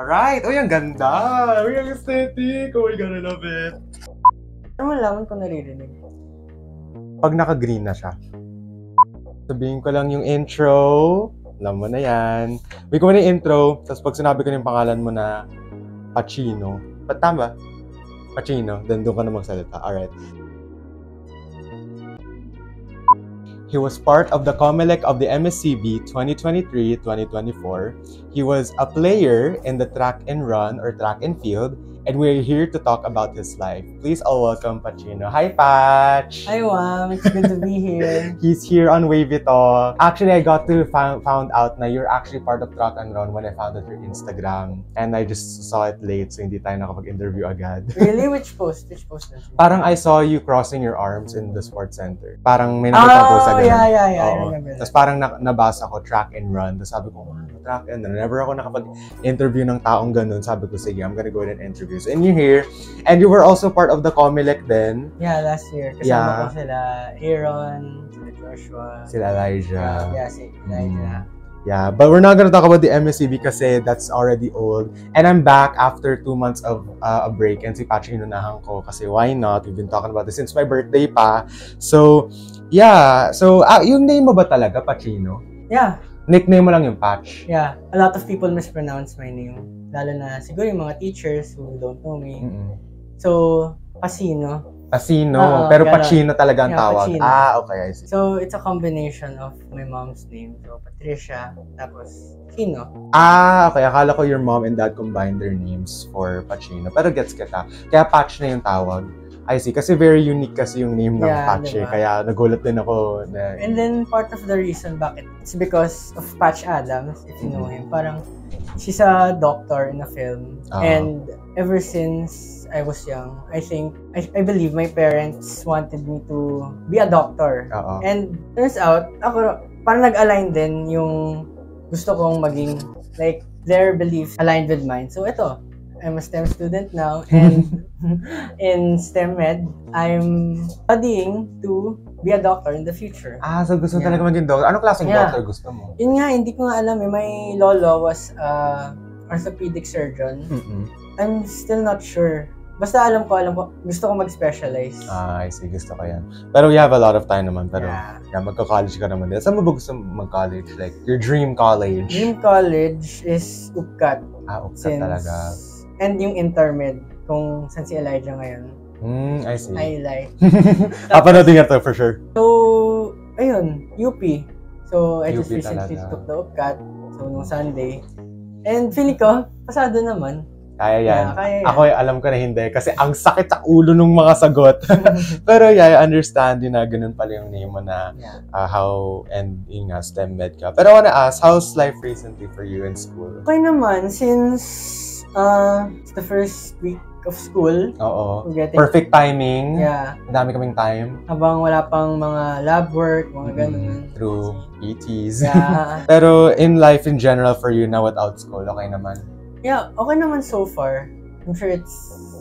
Alright! Uy, ang ganda! Uy, ang aesthetic! Oh my God, I love it! Ano malaman ko naririnig? Pag naka-green na siya. Sabihin ko lang yung intro. Alam mo na yan. Sabihin ko na yung intro. Tapos pag sinabi ko na yung pangalan mo na Pacino. Tama? Pacino. Then doon ka na magsalita. Alright. He was part of the COMELEC of the MSCB 2023-2024. He was a player in the track and run or track and field, and we're here to talk about his life. Please all welcome Pacino. Hi, Patch! Hi, Wam. It's good to be here. He's here on Wavy Talk. Actually, I got to found out na you're actually part of track and run when I found out your Instagram. And I just saw it late, so hindi tayo nakapag-interview agad. Really? Which post? Which post? Parang I saw you crossing your arms in the sports center. Parang may nakita ko sa ganun. Yeah. I remember that. Tapos parang nabasa ko track and run. Tapos sabi ko, track and run. Never ako nakapag-interview ng taong ganun. Sabi ko, sige, I'm gonna go ahead and interview. So, and you're here. And you were also part of the COMELEC then. Yeah, last year. Kasama ko sila Aaron, sila Joshua. Sila Elijah. Si Elijah. Yeah, but we're not gonna talk about the MSCB kasi that's already old. And I'm back after 2 months of a break. And si Patch inunahan ko kasi why not? We've been talking about this since my birthday pa. So, yeah. So, yung name mo ba talaga, Pacino? Yeah. Nickname mo lang yung Patch? Yeah. A lot of people mispronounce my name. Lalo na siguro yung mga teachers who don't know me. So, Pacino. Pacino. Pero ganun. Pacino talaga ang tawag. Pacino. Okay, I see. So, it's a combination of my mom's name. So, Patricia, tapos Pacino. Okay. Akala ko your mom and dad combined their names for Pacino. Pero gets kita. Kaya Patch na yung tawag. I see. Kasi very unique kasi yung name ng Patch. Diba? Kaya nagulat din ako. And then, part of the reason bakit, it's because of Patch Adams, if you know him. Parang, she's a doctor in a film. And ever since I was young, I believe my parents wanted me to be a doctor. And turns out, ako, parang nag-align din yung gusto kong maging, like, their beliefs aligned with mine. So, ito, I'm a STEM student now, and in STEM Med, I'm studying to be a doctor in the future. So gusto mo talaga maging doctor? Anong klaseng doctor gusto mo? Yun nga, hindi ko nga alam eh. My lolo was orthopedic surgeon. I'm still not sure. Basta alam ko, gusto ko mag-specialize. I see. Gusto ko yan. Pero we have a lot of time naman. Pero magka-college ka naman din. Saan mo ba gusto mag-college? Like, your dream college? Dream college is UPCAT. UPCAT talaga. And yung intermed, kung saan si Elijah ngayon. I see. I like. Apanoodin nga to for sure. So, ayun, UP. So, I just UP recently talaga. took the UPCAT. So, nung Sunday. And feeling ko, pasado naman. Kaya yan. Kaya yan. Ako, alam ko na hindi. Kasi ang sakit sa ulo nung mga sagot. Pero I understand yun na ganun pala yung name mo na how, and yung STEM med ka. Pero I wanna ask, how's life recently for you in school? Okay naman, since it's the first week of school. Perfect timing. Yeah. Ang dami kaming time. Habang wala pang mga lab work, mga ganun. True. ETs. Yeah. Pero in life in general for you now without school, okay naman? Yeah, okay naman so far. I'm sure it's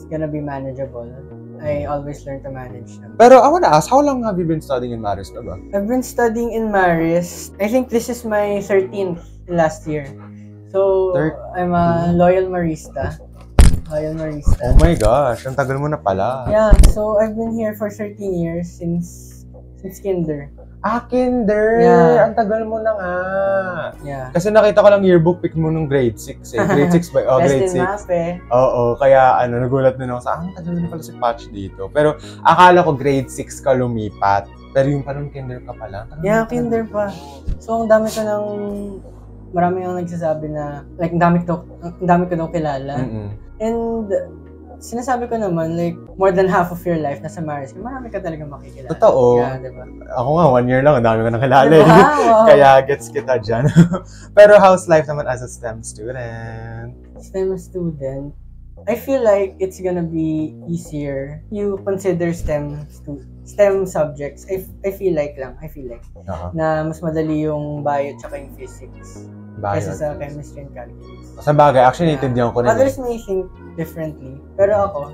gonna be manageable. I always learn to manage them. Pero I wanna ask, how long have you been studying in Marist na ba? I've been studying in Marist. I think this is my 13th last year. So, I'm a loyal Marista. Oh my gosh, ang tagal mo na pala. Yeah, so I've been here for 13 years since kinder. Kinder! Yeah. Ang tagal mo na nga. Yeah. Kasi nakita ko lang yearbook pic mo nung grade 6 eh. Grade 6 ba? Grade 6. Best in math Oo, kaya nagulat din ako sa, ang tagal na pala si Patch dito. Pero akala ko grade 6 ka lumipat. Pero yung parang kinder ka pala. Yeah, kinder pa. So, ang dami marami yung nagsasabi na, like, ang dami ko nung kilala. And, sinasabi ko naman, like, more than half of your life nasa Marist, marami ka talaga makikilala. Totoo. Yeah, diba? Ako nga, 1 year lang, ang dami ko nakilala. Diba? Wow. Kaya gets kita dyan. Pero how's life naman as a STEM student? STEM student, I feel like it's gonna be easier. You consider STEM subjects. I feel like na mas madali yung bio tsaka yung physics. Kaysa sa chemistry and calculus. Sa bagay, actually, naintindihan ko rin. Others may think differently. Pero ako,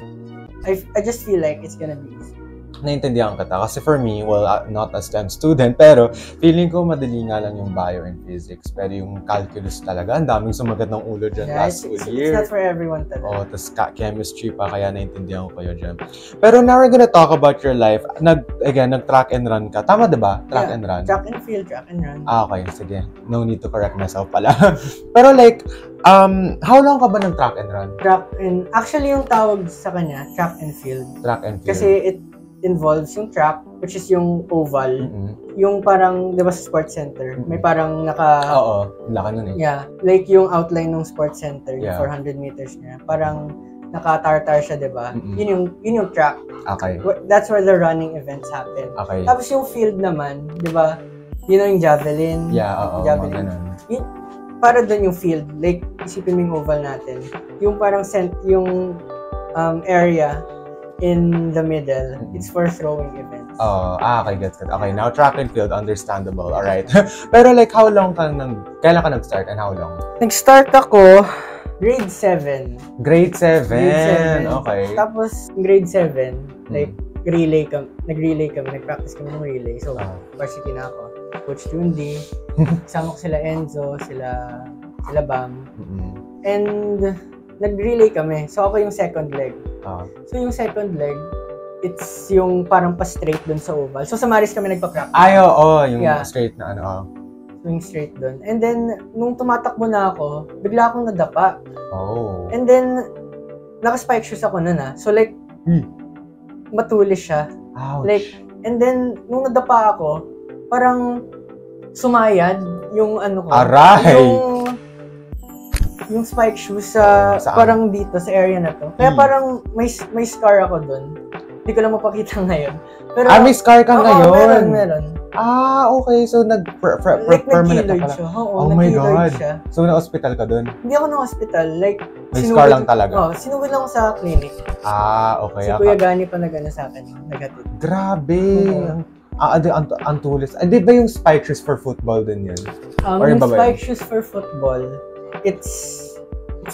I just feel like it's gonna be easy. naintindihan kita. Kasi for me, well, not a STEM student, pero feeling ko madali nga lang yung bio and physics. Pero yung calculus talaga, ang daming sumagat ng ulo dyan last school year. It's not for everyone talaga. Oh, tas chemistry pa, kaya naintindihan ko kayo dyan. Pero now we're gonna talk about your life. Nag-track and run ka. Tama diba? Track and run. Track and field, track and run. Okay, sige. No need to correct myself pala. Pero like, how long ka ba ng track and run? Actually, yung tawag sa kanya, track and field. Track and field. Kasi it involves yung track, which is yung oval. Yung parang, di ba sa sports center, may parang Oo, laka nun eh. Yeah, like yung outline ng sports center, yung Yeah. 400 meters niya, parang nakatartar siya, di ba? Yun yung track. Okay. That's where the running events happen. Okay. Tapos yung field naman, di ba? Yun yung javelin. Yeah, oo. Javelin. Para doon yung field, like isipin mo yung oval natin. Yung parang yung area in the middle, it's for throwing events. Okay, gets it. Okay, now track and field, understandable. Alright. Pero like, kailan ka nag-start and how long? Nag-start ako, grade 7. Grade 7. Grade 7. Okay. Tapos, grade 7, like, nag-relay kami, nag-practice kami ng relay. So, varsity na ako. Coach Tundi, kasama ko sila Enzo, sila Bam. And, nag-relay kami. So, ako yung second leg. So, yung second leg, it's yung parang pa-straight dun sa oval. So, sa Maris kami nagpa-practice. Ay, oo. Yung straight na ano. So, yung straight dun. And then, nung tumatakbo na ako, bigla akong nadapa. Oh. And then, naka-spike shoes ako nun So, like, matulis siya. Ouch. Like, and then, nung nadapa ako, parang sumayad yung ano ko. Aray! Yung spike shoes sa parang dito sa area na to. Kaya parang may scar ako dun. Hindi ko lang mapakita ngayon. Pero may scar ka ngayon? Meron. Okay. So, permanent na pala. Siya. Oh my God. Siya. So, na-hospital ka dun? Hindi ako na-hospital. Like, may scar lang talaga? Sinugod lang ako sa clinic. Okay. Si Kuya Gani pa nag-ano sa akin. Nag-atid. Grabe. Ang tulis. Di ba yung spike shoes for football din yan? Yung spike shoes for football, it's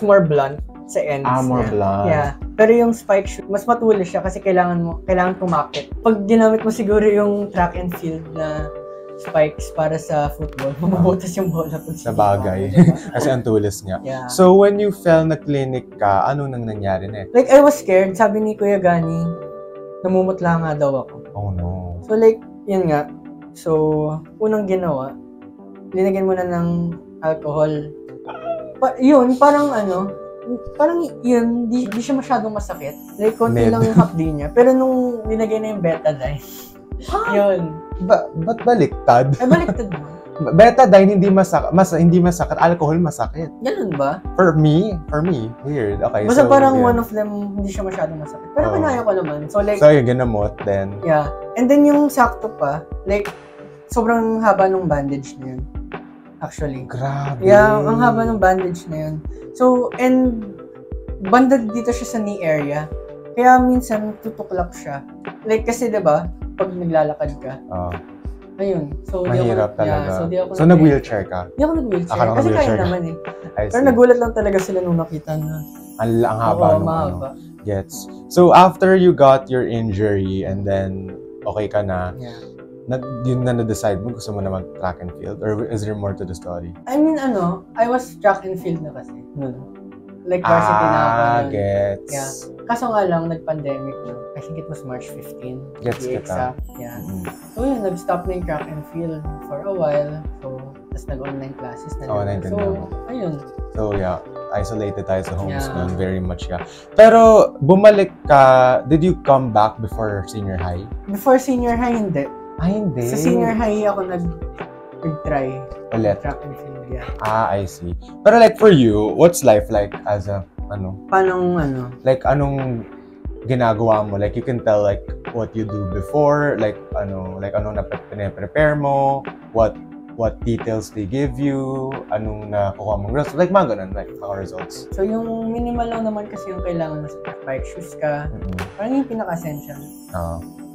more blunt sa ends. More blunt. Yeah. Pero yung spike shoe, mas matulis siya kasi kailangan tumakit. Pag ginamit mo siguro yung track and field na spikes para sa football, mabubutas yung bola. Sa bagay. Kasi ang tulis niya. Yeah. So, when you fell na clinic ka, ano nang nangyari na? Like, I was scared. Sabi ni Kuya Gani, namumutla nga daw ako. Oh no. So, like, yun nga. So, unang ginawa, linagyan mo na ng alcohol. Parang yun, di siya masyadong masakit. Like, konti lang yung hapdi niya. Pero nung linagay na yung betadine, yun. Ba't baliktad? Ay, baliktad mo. Betadine hindi masakit, alcohol masakit. Ganun ba? For me, weird. Okay, basta so parang one of them, hindi siya masyadong masakit. Pero kinaya ko naman. So, like, yung ginamot, then? Yeah. And then yung sakto pa, like, sobrang haba ng bandage na yun. Actually. Grabe. Yeah, ang haba ng bandage na yun. So, and banda dito siya sa knee area. Kaya minsan tutuklap siya. Like kasi 'di ba, pag naglalakad ka. Ayun. So, mahirap talaga. Yeah, so nag-wheelchair ka? Hindi ako nag-wheelchair. Kasi kaya naman eh. Pero nagulat lang talaga sila nung nakita na. Ang haba nung mahaba. Gets. So after you got your injury and then okay ka na. Yeah. Yun na na-decide mo, gusto mo na mag-track and field? Or is there more to the story? I mean, I was track and field na kasi. Like, varsity na ako. Gets. Yeah. Kaso nga lang, nag-pandemic na. I think it was March 15. Gets kita. Yeah. So, yun, nag-stop na yung track and field for a while. So, tapos nag-online classes na. Ayun. So, yeah. Isolated tayo sa homes nun. Very much, yeah. Pero, bumalik ka, did you come back before senior high? Before senior high, hindi. Hindi. Sa senior high ako nag-try. Ulit? Track and field, yeah. I see. Pero like for you, what's life like as a, Paanong, Like, anong ginagawa mo? Like, you can tell like what you do before, like anong na prepare mo, what details they give you, anong nakuha mong results, like mga ganun, like mga results. So, yung minimal lang naman kasi yung kailangan mo sa bike shoes ka, parang yung pinaka-essential.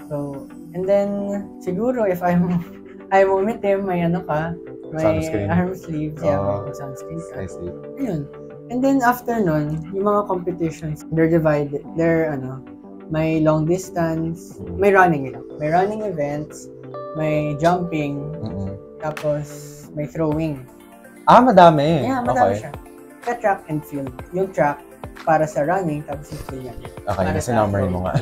So, and then, siguro, if I'm umitim, may may sunscreen. Arm sleeves, may sunscreen ka. I see. Ayun. And then, after nun, yung mga competitions, they're may long distance, may running events, may jumping, tapos may throwing. Madami. Yeah, madami siya. Kaya track and field. Yung track para sa running, tapos yung field yan. Okay, kasi number mo nga.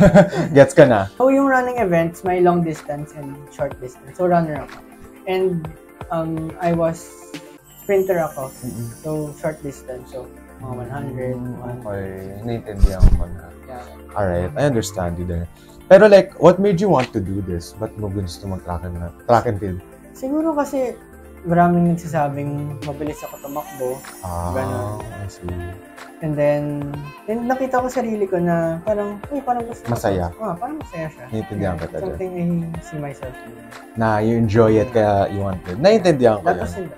Gets ka na. So, yung running events, may long distance and short distance. So, runner ako. And I was sprinter ako. So, short distance. So, mga 100. Okay, naiintindihan ko na. Yeah. Alright, I understand you there. Pero like, what made you want to do this? Ba't mo gusto mag-track and field? Siguro kasi maraming nagsasabing mabilis ako tumakbo. Ganun. I see. And then nakita ko sarili ko na parang, parang gusto masaya. Parang masaya siya. Naiintindihan kita dyan. Something I see myself in. Na you enjoy it kaya you want it. Naiintindihan ko yan.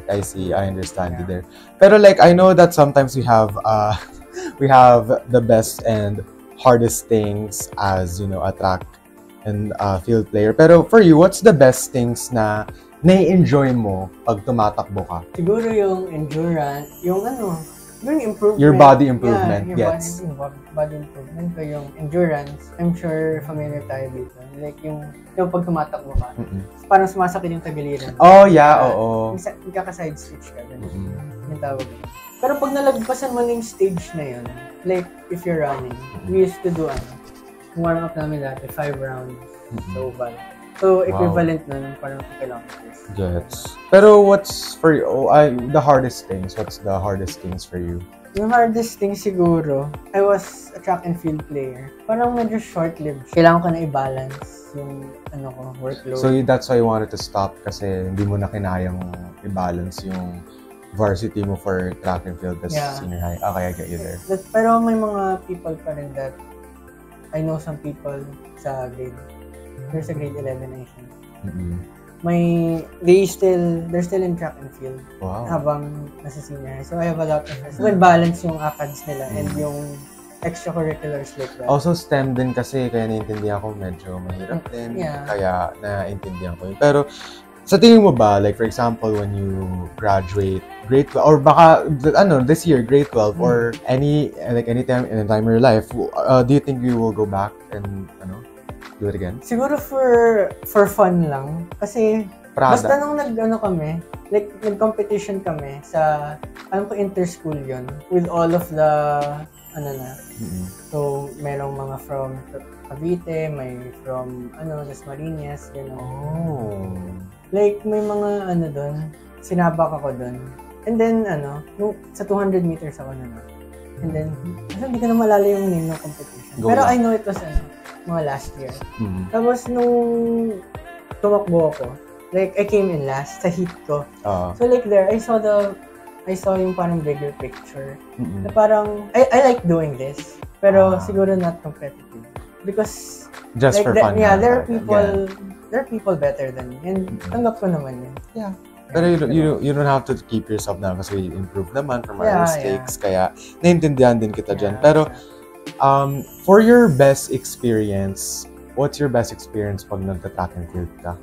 I see, I understand you there. Pero like, I know that sometimes we have the best and hardest things as, you know, a track and field player. Pero for you, what's the best things na nai-enjoy mo pag tumatakbo ka? Siguro yung endurance, yung improvement. Your body improvement, yes. Body improvement ko, yung endurance. I'm sure familiar tayo dito. Like yung pag tumatakbo ka, parang sumasakit yung tagiliran. Oh, yeah, oo. Magkaka-side stitch ka. Yung tawag. Pero pag nalagpasan mo yung stage na yun, like if you're running, we used to do warm up namin dati, 5 rounds. So, So, equivalent na ng parang 2 kilometers. Gets. Pero what's for you? The hardest things. What's the hardest things for you? Yung hardest thing siguro, I was a track and field player. Parang medyo short-lived. Kailangan ko na i-balance yung workload. So that's why you wanted to stop kasi hindi mo na kinayang i-balance yung varsity mo for track and field kasi senior high. Okay, I get you there. Pero may mga people pa rin that I know some people sa grade. There's a grade 11 I think. They're still in track and field. Wow. Habang nasa senior high. So I have a lot of friends. Well, balance yung ACADS nila and yung extracurriculars like that. Also STEM din kasi kaya naiintindihan ko medyo mahirap din. Yeah. Kaya naiintindihan ko yun. Pero sa tingin mo ba, like for example, when you graduate grade 12 or baka this year grade 12 or any time in a time of your life, do you think you will go back and do it again? Siguro for fun lang. Kasi basta nung kami, like nag-competition kami sa, alam ko inter-school yun, with all of the, So, merong mga from Cavite, may from, Dasmariñas, Oh. Like, may mga, doon, sinabak ako doon. And then, sa 200 meters ako na. And then, hindi ko na malala yung name ng competition. Pero I know it was, mga last year. Tapos nung tumakbo ako, like I came in last sa heat ko. So like there, I saw yung parang bigger picture. Na parang I like doing this, pero siguro not competitive because just like for fun. Yeah, there are people better than me, and tanggap ko naman yun. Yeah. Pero you don't have to keep yourself down kasi we improve naman from our mistakes. Kaya naiintindihan din kita dyan. Pero for your best experience, what's your best experience pag nagta-track and field ka?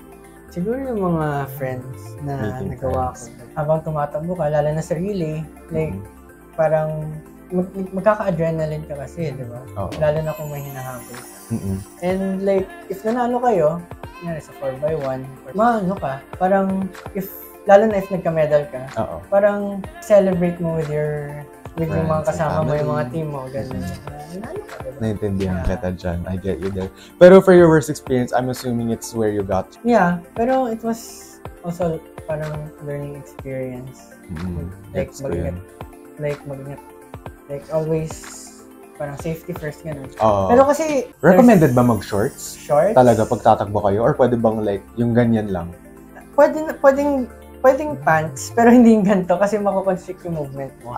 Siguro yung mga friends na nagawa ko. Habang tumatakbo ka, lalo na sa relay, like, parang magkaka-adrenaline ka kasi, di ba? Lalo na kung may hinahabol ka. And like, if nanalo kayo, sa 4x1, parang, lalo na if nagka-medal ka, parang celebrate mo with yung mga kasama mo, yung mga team mo, gano'n. Naintindihan kita dyan. I get you there. Pero for your worst experience, I'm assuming it's where you got. Yeah, pero it was also parang learning experience. Like, mag-ingat. Like, always, parang safety first, gano'n. Pero kasi... Recommended ba mag-shorts? Shorts? Talaga, pag tatakbo kayo? Or pwede bang like, yung ganyan lang? Pwedeng pants, pero hindi yung ganito kasi makakonstrict yung movement mo.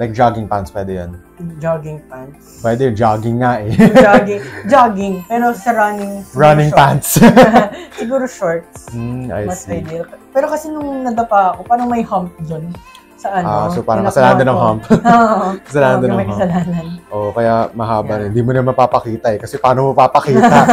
Like jogging pants, pwede yun? Jogging pants. Pwede, jogging nga eh. Jogging. Pero sa running pants. Siguro shorts. I mas see. ideal. Pero kasi nung nadapa ako, parang may hump dun sa ano. So parang kasalanan ng hump. Oo. Kasalanan Oo, ng may hump. kasalanan. Kaya mahaba Yeah. rin. Hindi mo na mapapakita Kasi paano mo papakita?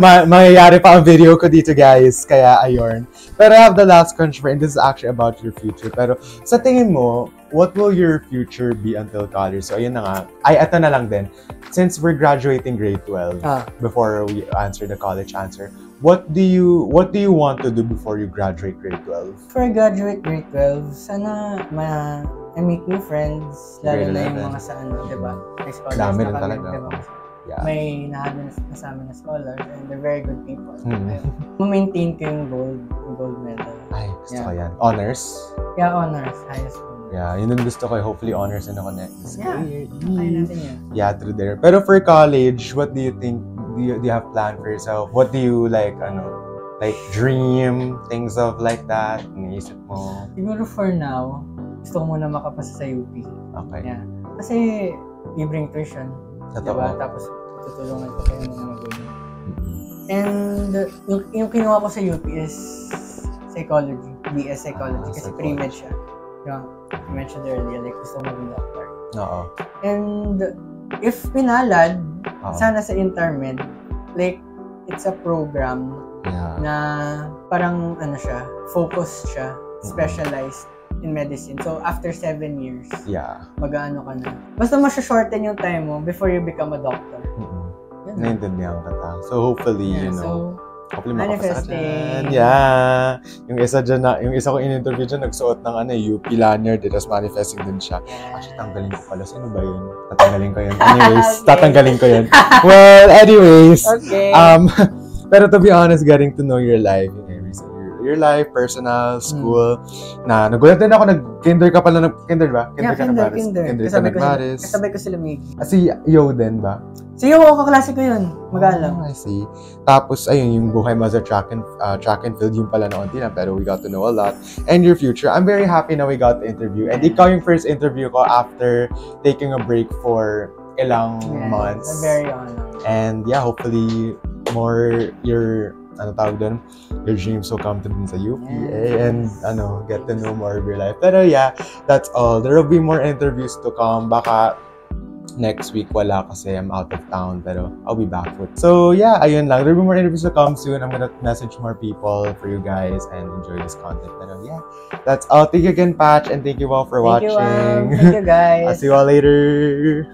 Mangyayari pa ang video ko dito, guys. Kaya, ayun. Pero I have the last question and this is actually about your future. Pero sa tingin mo, what will your future be until college? So, ayun na nga. Ito na lang din. Since we're graduating grade 12, before we answer the college answer, what do you want to do before you graduate grade 12? Before I graduate grade 12, sana I meet new friends, lalo na yung mga sa ano, di ba? May scholars Dami na rin kami, talaga. di ba? Yeah. May nahabi na sa amin na scholars and they're very good people. Ma-maintain ko yung gold medal. Ay, gusto ko yan. Honors? Yeah, honors, highest school. Yeah, yun yung gusto ko. Hopefully, honors na ako next. Yeah, kaya natin yan. Yeah, through there. Pero for college, what do you think? Do you have plan for yourself? What do you like dream? Things of like that? Iniisip mo? Siguro for now, gusto ko muna makapasa sa UP. Okay. Yeah. Kasi libreng tuition. Totoo. Diba? Tapos tutulungan ko kayo mga magulang. And yung kinuha ko sa UP is psychology. BS psychology. Kasi pre-med siya. Diba? You mentioned earlier, like gusto ko maging doctor. Oo. And if pinalad, sana sa intermed, like it's a program na parang focused siya, specialized in medicine. So, after 7 years, mag-ano ka na. Basta shorten yung time mo before you become a doctor. Naintindihan ka ta. So, hopefully, hopefully makapasa ka dyan. Manifesting. Yeah. Yung isa ko in-interview dyan, nagsuot ng UP lanyard, tapos manifesting din siya. Actually, tanggalin ko pala. Sino ba yun? Tatanggalin ko yun. Anyways, tatanggalin ko yun. Well, anyways. Okay. Pero to be honest, getting to know your life, your life, personal, school, na nagulat din ako, nag-kinder ka pala, kinder ba? Kinder ka nag-Maris. Kinder ka nag-Maris. Kasabay ko sila Mig. Si Yo din ba? Si Yo, kaklase ko yun. Mag-alam. I see. Tapos, ayun, yung buhay mo sa track and field, yung pala na onti lang, pero we got to know a lot. And your future, I'm very happy na we got the interview. And ikaw yung first interview ko after taking a break for ilang months. I'm very honored. And yeah, hopefully, more your dreams will come to sa UPA and get to know more of your life. Pero yeah, that's all. There will be more interviews to come. Baka next week wala kasi I'm out of town, pero I'll be back with. So yeah, ayun lang. There will be more interviews to come soon. I'm gonna message more people for you guys and enjoy this content. Pero yeah, that's all. Thank you again, Patch, and thank you all for watching. Thank you guys. I'll see you all later.